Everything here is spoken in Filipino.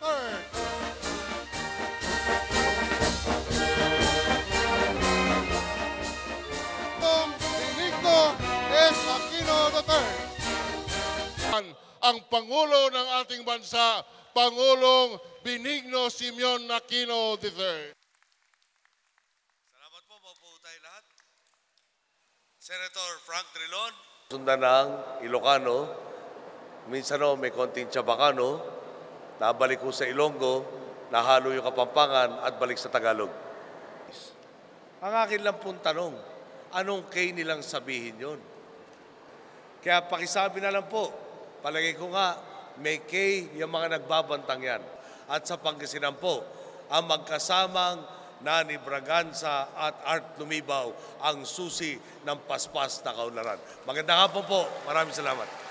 III. Benigno S. Aquino III. Ang Pangulo ng ating bansa, Pangulong Benigno Simeon Aquino III. Salamat po po tayo lahat. Senator Frank Drilon. Sundan ng Ilocano, minsan may konting Chabacano, nabalik ko sa Ilonggo, nahalo yung Kapampangan at balik sa Tagalog. Ang akin lang pong tanong, anong K nilang sabihin yon? Kaya pakisabi na lang po, palagay ko nga, may K yung mga nagbabantang yan. At sa Pangasinan po, ang magkasamang Nani Braganza at Art Lumibaw ang susi ng paspas na kaunlaran. Magandang hapon po. Maraming salamat.